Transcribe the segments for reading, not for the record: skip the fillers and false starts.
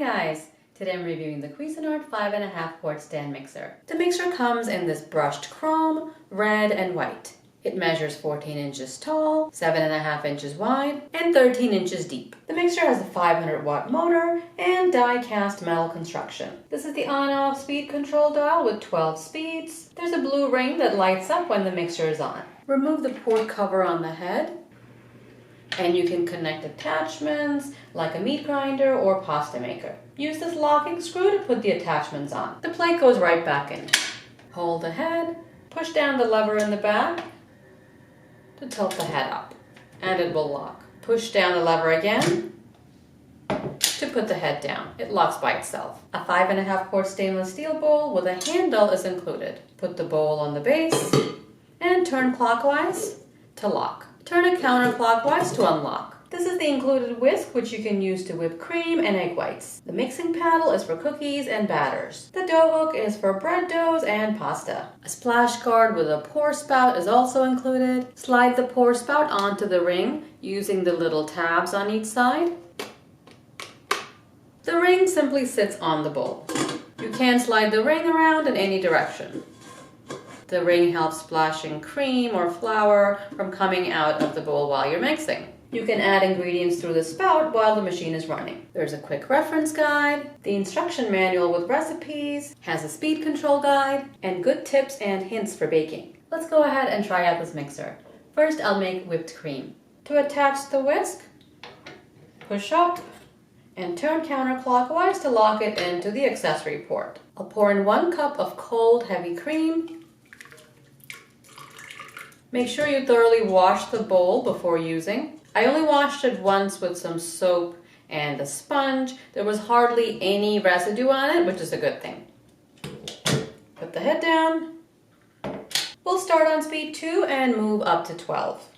guys! Today I'm reviewing the Cuisinart 5.5 quart stand mixer. The mixer comes in this brushed chrome, red, and white. It measures 14 inches tall, 7.5 inches wide, and 13 inches deep. The mixer has a 500 watt motor and die-cast metal construction. This is the on-off speed control dial with 12 speeds. There's a blue ring that lights up when the mixer is on. Remove the port cover on the head, and you can connect attachments like a meat grinder or pasta maker. Use this locking screw to put the attachments on. The plate goes right back in. Hold the head, push down the lever in the back to tilt the head up, and it will lock. Push down the lever again to put the head down. It locks by itself. A 5.5 quart stainless steel bowl with a handle is included. Put the bowl on the base and turn clockwise to lock. Turn it counterclockwise to unlock. This is the included whisk, which you can use to whip cream and egg whites. The mixing paddle is for cookies and batters. The dough hook is for bread doughs and pasta. A splash guard with a pour spout is also included. Slide the pour spout onto the ring using the little tabs on each side. The ring simply sits on the bowl. You can slide the ring around in any direction. The ring helps splashing cream or flour from coming out of the bowl while you're mixing. You can add ingredients through the spout while the machine is running. There's a quick reference guide, the instruction manual with recipes, has a speed control guide, and good tips and hints for baking. Let's go ahead and try out this mixer. First, I'll make whipped cream. To attach the whisk, push up and turn counterclockwise to lock it into the accessory port. I'll pour in 1 cup of cold, heavy cream. Make sure you thoroughly wash the bowl before using. I only washed it once with some soap and a sponge. There was hardly any residue on it, which is a good thing. Put the head down. We'll start on speed 2 and move up to 12.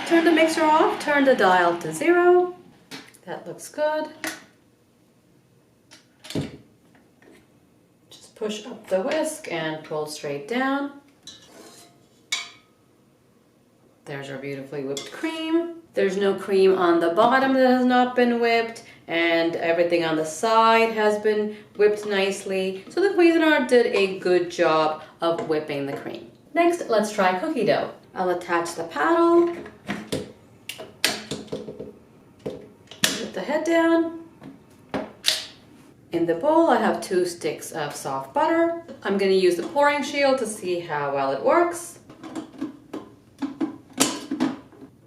Turn the mixer off, turn the dial to 0. That looks good. Just push up the whisk and pull straight down. There's our beautifully whipped cream. There's no cream on the bottom that has not been whipped, and everything on the side has been whipped nicely. So the Cuisinart did a good job of whipping the cream. Next, let's try cookie dough. I'll attach the paddle. Put the head down. In the bowl, I have 2 sticks of soft butter. I'm going to use the pouring shield to see how well it works.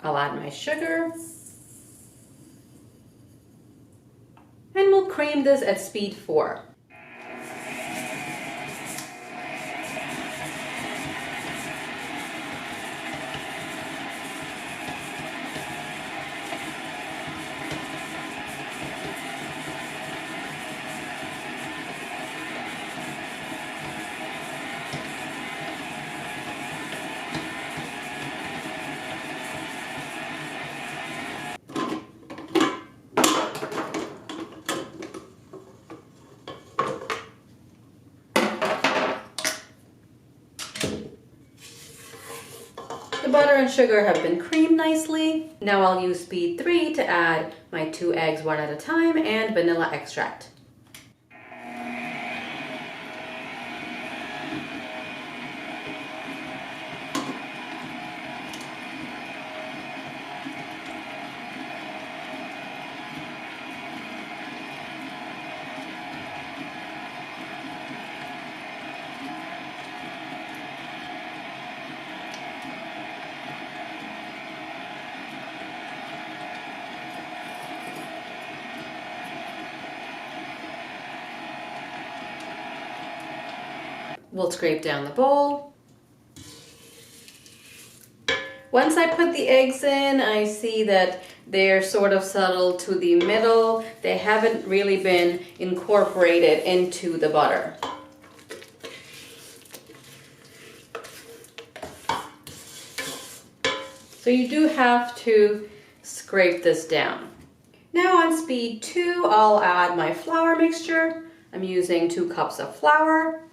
I'll add my sugar. And we'll cream this at speed 4. The butter and sugar have been creamed nicely. Now I'll use speed 3 to add my 2 eggs one at a time and vanilla extract. We'll scrape down the bowl. Once I put the eggs in, I see that they're sort of settled to the middle. They haven't really been incorporated into the butter. So you do have to scrape this down. Now on speed 2, I'll add my flour mixture. I'm using 2 cups of flour.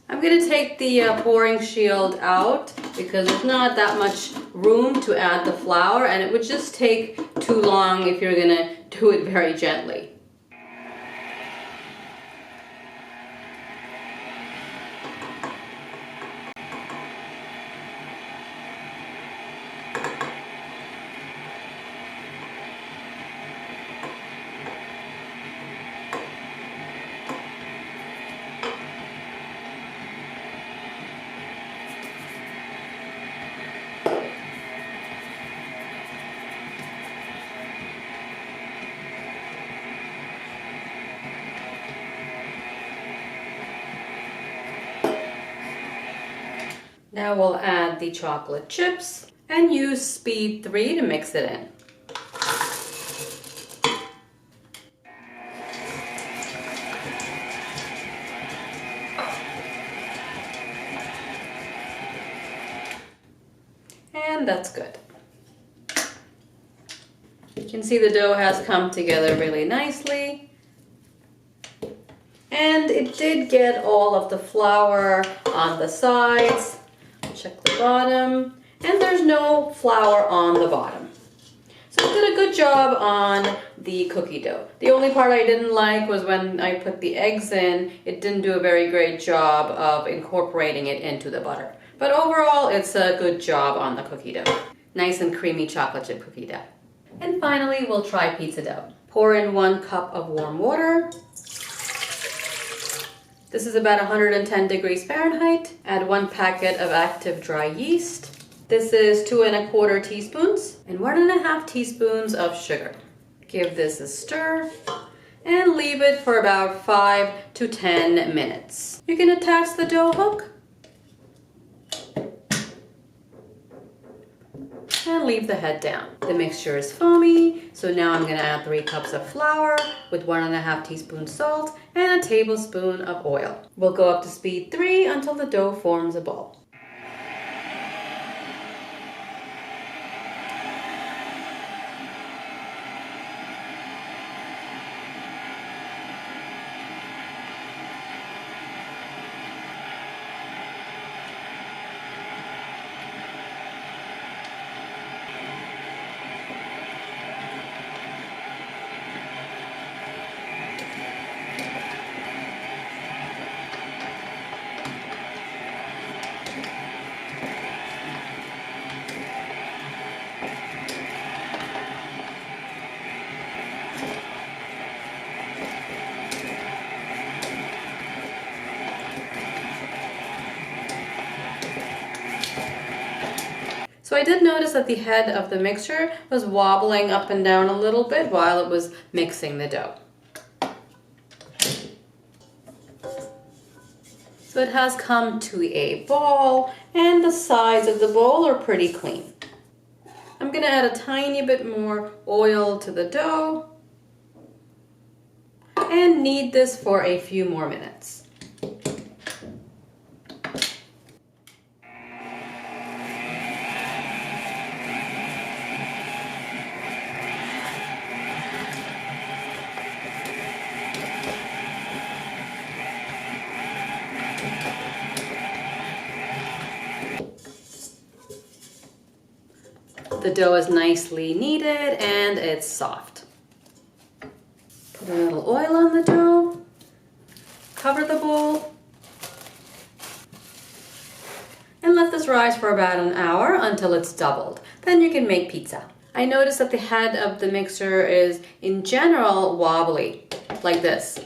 I'm going to take the pouring shield out because there's not that much room to add the flour, and it would just take too long if you're going to do it very gently. Now we'll add the chocolate chips and use speed 3 to mix it in. And that's good. You can see the dough has come together really nicely. And it did get all of the flour on the sides. Check the bottom, and there's no flour on the bottom. So I did a good job on the cookie dough. The only part I didn't like was when I put the eggs in, it didn't do a very great job of incorporating it into the butter. But overall, it's a good job on the cookie dough. Nice and creamy chocolate chip cookie dough. And finally, we'll try pizza dough. Pour in 1 cup of warm water. This is about 110 degrees Fahrenheit. Add 1 packet of active dry yeast. This is 2 1/4 teaspoons and 1 1/2 teaspoons of sugar. Give this a stir and leave it for about 5 to 10 minutes. You can attach the dough hook and leave the head down. The mixture is foamy, so now I'm gonna add 3 cups of flour with 1 1/2 teaspoons salt and a tablespoon of oil. We'll go up to speed 3 until the dough forms a ball. So I did notice that the head of the mixture was wobbling up and down a little bit while it was mixing the dough. So it has come to a ball, and the sides of the bowl are pretty clean. I'm going to add a tiny bit more oil to the dough and knead this for a few more minutes. The dough is nicely kneaded and it's soft. Put a little oil on the dough, cover the bowl, and let this rise for about an hour until it's doubled. Then you can make pizza. I noticed that the head of the mixer is in general wobbly, like this.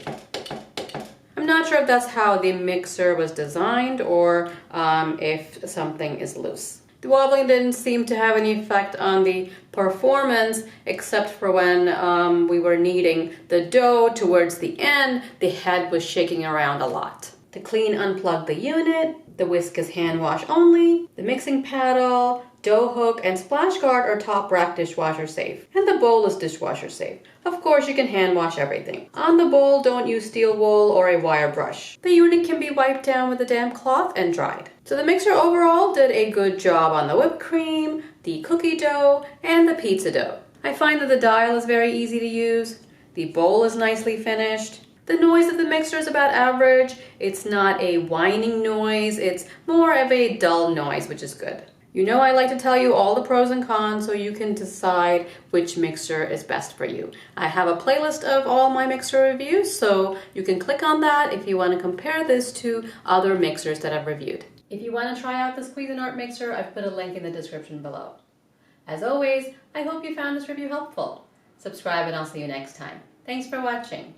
I'm not sure if that's how the mixer was designed or if something is loose. The wobbling didn't seem to have any effect on the performance, except for when we were kneading the dough towards the end, the head was shaking around a lot. To clean, unplug the unit. The whisk is hand wash only. The mixing paddle, dough hook, and splash guard are top rack dishwasher safe. And the bowl is dishwasher safe. Of course, you can hand wash everything. On the bowl, don't use steel wool or a wire brush. The unit can be wiped down with a damp cloth and dried. So the mixer overall did a good job on the whipped cream, the cookie dough, and the pizza dough. I find that the dial is very easy to use. The bowl is nicely finished. The noise of the mixer is about average. It's not a whining noise, it's more of a dull noise, which is good. You know I like to tell you all the pros and cons so you can decide which mixer is best for you. I have a playlist of all my mixer reviews, so you can click on that if you want to compare this to other mixers that I've reviewed. If you want to try out this Cuisinart mixer, I've put a link in the description below. As always, I hope you found this review helpful. Subscribe and I'll see you next time. Thanks for watching.